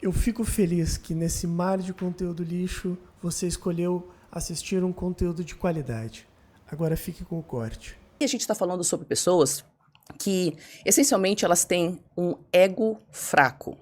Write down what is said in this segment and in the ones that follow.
Eu fico feliz que nesse mar de conteúdo lixo você escolheu assistir um conteúdo de qualidade. Agora fique com o corte. E a gente está falando sobre pessoas que, essencialmente, elas têm um ego fraco.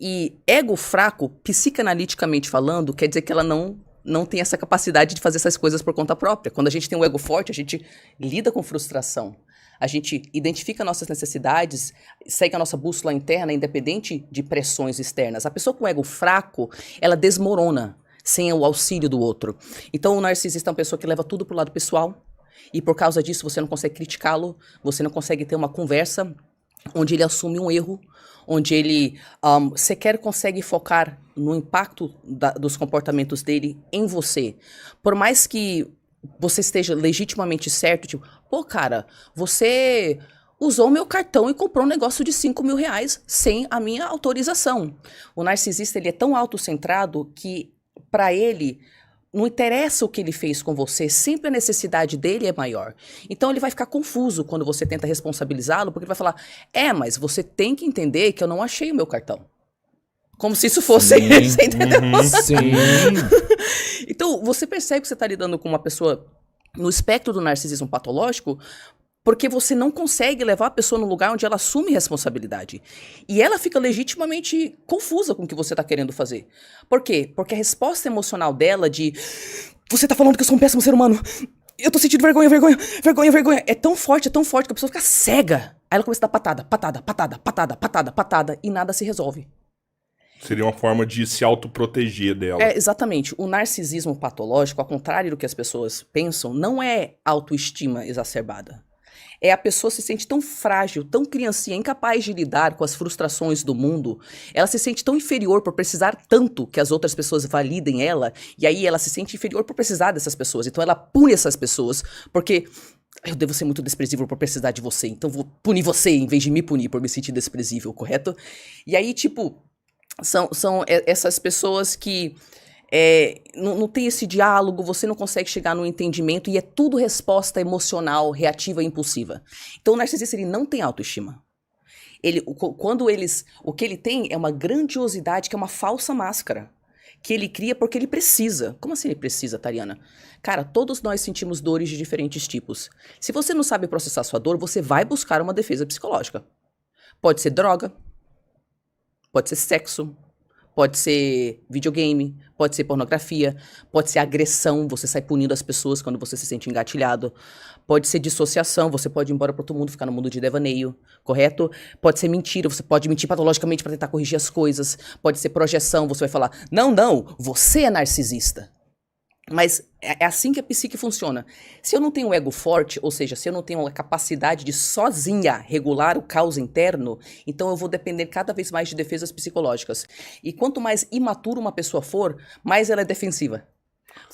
E ego fraco, psicanaliticamente falando, quer dizer que ela não tem essa capacidade de fazer essas coisas por conta própria. Quando a gente tem um ego forte, a gente lida com frustração. A gente identifica nossas necessidades, segue a nossa bússola interna, independente de pressões externas. A pessoa com ego fraco, ela desmorona sem o auxílio do outro. Então, o narcisista é uma pessoa que leva tudo pro lado pessoal, e por causa disso você não consegue criticá-lo, você não consegue ter uma conversa onde ele assume um erro, onde ele sequer consegue focar no impacto dos comportamentos dele em você. Por mais que você esteja legitimamente certo, tipo, pô, cara, você usou meu cartão e comprou um negócio de 5 mil reais sem a minha autorização. O narcisista, ele é tão autocentrado que, para ele, não interessa o que ele fez com você, sempre a necessidade dele é maior. Então ele vai ficar confuso quando você tenta responsabilizá-lo, porque ele vai falar, mas você tem que entender que eu não achei o meu cartão. Como se isso fosse, você entendeu? Sim. Então, você percebe que você está lidando com uma pessoa no espectro do narcisismo patológico, porque você não consegue levar a pessoa no lugar onde ela assume responsabilidade. E ela fica legitimamente confusa com o que você está querendo fazer. Por quê? Porque a resposta emocional dela de você está falando que eu sou um péssimo ser humano, eu tô sentindo vergonha, é tão forte que a pessoa fica cega. Aí ela começa a dar patada, e nada se resolve. Seria uma forma de se autoproteger dela. Exatamente. O narcisismo patológico, ao contrário do que as pessoas pensam, não é autoestima exacerbada. É a pessoa se sente tão frágil, tão criancinha, incapaz de lidar com as frustrações do mundo. Ela se sente tão inferior por precisar tanto que as outras pessoas validem ela. E aí ela se sente inferior por precisar dessas pessoas. Então ela pune essas pessoas porque eu devo ser muito desprezível por precisar de você. Então vou punir você em vez de me punir por me sentir desprezível, correto? E aí, tipo, são essas pessoas que não tem esse diálogo, você não consegue chegar no entendimento e é tudo resposta emocional, reativa e impulsiva. Então o narcisista, ele não tem autoestima. O que ele tem é uma grandiosidade que é uma falsa máscara, que ele cria porque ele precisa. Como assim ele precisa, Tariana? Cara, todos nós sentimos dores de diferentes tipos. Se você não sabe processar sua dor, você vai buscar uma defesa psicológica. Pode ser droga, pode ser sexo, pode ser videogame, pode ser pornografia, pode ser agressão, você sai punindo as pessoas quando você se sente engatilhado, pode ser dissociação, você pode ir embora para outro mundo, ficar no mundo de devaneio, correto? Pode ser mentira, você pode mentir patologicamente para tentar corrigir as coisas, pode ser projeção, você vai falar, não, você é narcisista. Mas é assim que a psique funciona. Se eu não tenho um ego forte, ou seja, se eu não tenho a capacidade de sozinha regular o caos interno, então eu vou depender cada vez mais de defesas psicológicas. E quanto mais imatura uma pessoa for, mais ela é defensiva.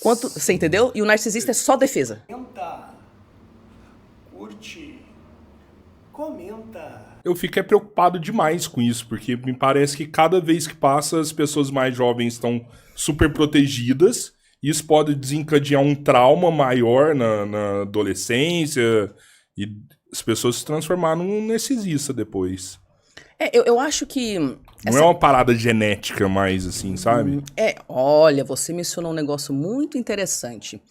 Você entendeu? E o narcisista é só defesa. Curte, comenta. Eu fico preocupado demais com isso, porque me parece que cada vez que passa, as pessoas mais jovens estão super protegidas. Isso pode desencadear um trauma maior na adolescência e as pessoas se transformarem num narcisista depois. Eu acho que... Não é uma parada genética mais assim, sabe? Olha, você mencionou um negócio muito interessante.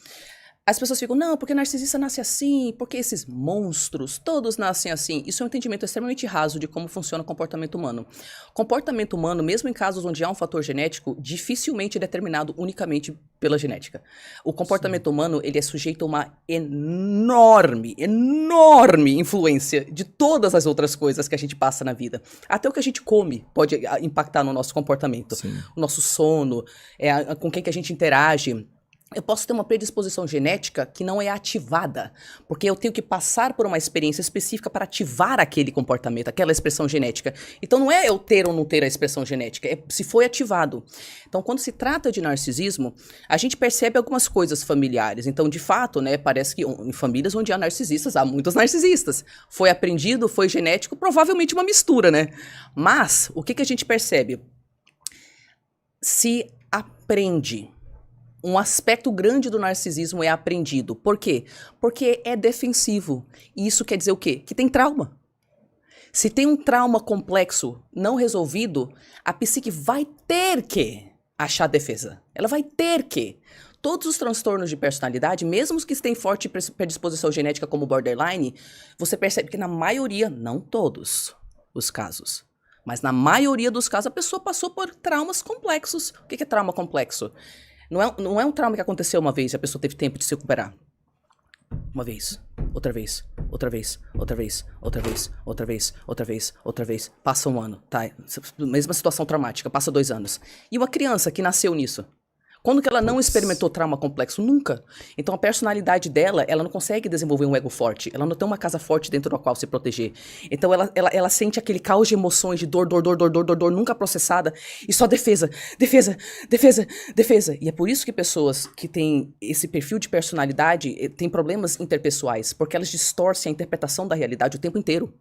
As pessoas ficam, não, porque narcisista nasce assim, porque esses monstros, todos nascem assim. Isso é um entendimento extremamente raso de como funciona o comportamento humano. Comportamento humano, mesmo em casos onde há um fator genético, dificilmente é determinado unicamente pela genética. O comportamento humano, ele é sujeito a uma enorme influência de todas as outras coisas que a gente passa na vida. Até o que a gente come pode impactar no nosso comportamento. Sim. O nosso sono, com quem que a gente interage. Eu posso ter uma predisposição genética que não é ativada, porque eu tenho que passar por uma experiência específica para ativar aquele comportamento, aquela expressão genética. Então não é eu ter ou não ter a expressão genética, é se foi ativado. Então quando se trata de narcisismo, a gente percebe algumas coisas familiares. Então de fato, né, parece que em famílias onde há narcisistas, há muitos narcisistas. Foi aprendido, foi genético, provavelmente uma mistura, né? Mas o que a gente percebe? Se aprende. Um aspecto grande do narcisismo é aprendido. Por quê? Porque é defensivo. E isso quer dizer o quê? Que tem trauma. Se tem um trauma complexo não resolvido, a psique vai ter que achar defesa. Ela vai ter que. Todos os transtornos de personalidade, mesmo os que têm forte predisposição genética como borderline, você percebe que na maioria, não todos os casos, mas na maioria dos casos a pessoa passou por traumas complexos. O que é trauma complexo? Não é um trauma que aconteceu uma vez e a pessoa teve tempo de se recuperar. Uma vez, outra vez, outra vez, outra vez, outra vez, outra vez, outra vez, outra vez. Passa um ano, tá? Mesma situação traumática, passa 2 anos. E uma criança que nasceu nisso? Quando que ela não experimentou trauma complexo? Nunca. Então a personalidade dela, ela não consegue desenvolver um ego forte. Ela não tem uma casa forte dentro da qual se proteger. Então ela sente aquele caos de emoções, de dor, nunca processada. E só defesa, defesa, defesa, defesa. E é por isso que pessoas que têm esse perfil de personalidade têm problemas interpessoais. Porque elas distorcem a interpretação da realidade o tempo inteiro.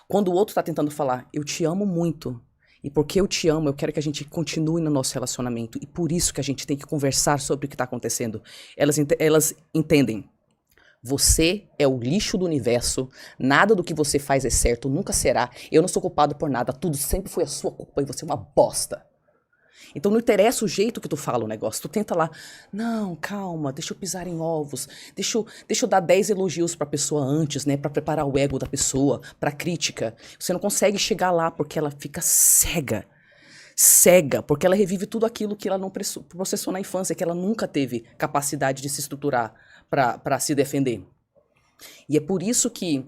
Quando o outro está tentando falar, eu te amo muito. E porque eu te amo, eu quero que a gente continue no nosso relacionamento. E por isso que a gente tem que conversar sobre o que está acontecendo. Elas entendem. Você é o lixo do universo. Nada do que você faz é certo, nunca será. Eu não sou culpado por nada. Tudo sempre foi a sua culpa e você é uma bosta. Então não interessa o jeito que tu fala o negócio. Tu tenta lá, não, calma, deixa eu pisar em ovos. Deixa eu dar 10 elogios pra pessoa antes, né? Pra preparar o ego da pessoa, pra crítica. Você não consegue chegar lá porque ela fica cega. Cega, porque ela revive tudo aquilo que ela não processou na infância, que ela nunca teve capacidade de se estruturar pra se defender. E é por isso que,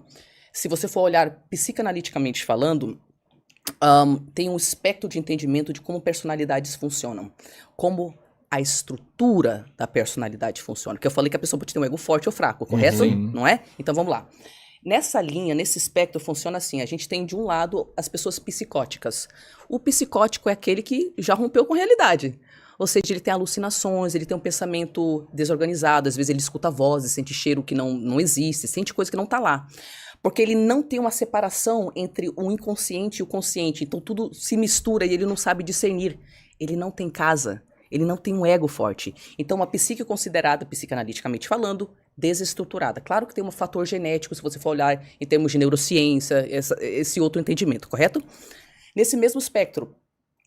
se você for olhar psicanaliticamente falando, tem um espectro de entendimento de como personalidades funcionam, como a estrutura da personalidade funciona. Porque eu falei que a pessoa pode ter um ego forte ou fraco, correto? Não é? Então vamos lá. Nessa linha, nesse espectro, funciona assim. A gente tem de um lado as pessoas psicóticas. O psicótico é aquele que já rompeu com a realidade. Ou seja, ele tem alucinações, ele tem um pensamento desorganizado, às vezes ele escuta vozes, sente cheiro que não existe, sente coisa que não está lá. Porque ele não tem uma separação entre o inconsciente e o consciente. Então tudo se mistura e ele não sabe discernir. Ele não tem casa. Ele não tem um ego forte. Então uma psique considerada, psicanaliticamente falando, desestruturada. Claro que tem um fator genético, se você for olhar em termos de neurociência, esse outro entendimento, correto? Nesse mesmo espectro,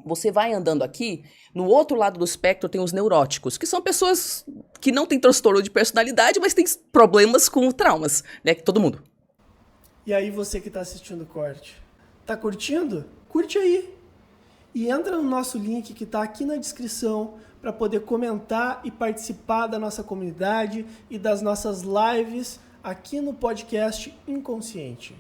você vai andando aqui, no outro lado do espectro tem os neuróticos, que são pessoas que não têm transtorno de personalidade, mas têm problemas com traumas, né? Todo mundo. E aí você que está assistindo o corte, tá curtindo? Curte aí. E entra no nosso link que está aqui na descrição para poder comentar e participar da nossa comunidade e das nossas lives aqui no podcast Inconsciente.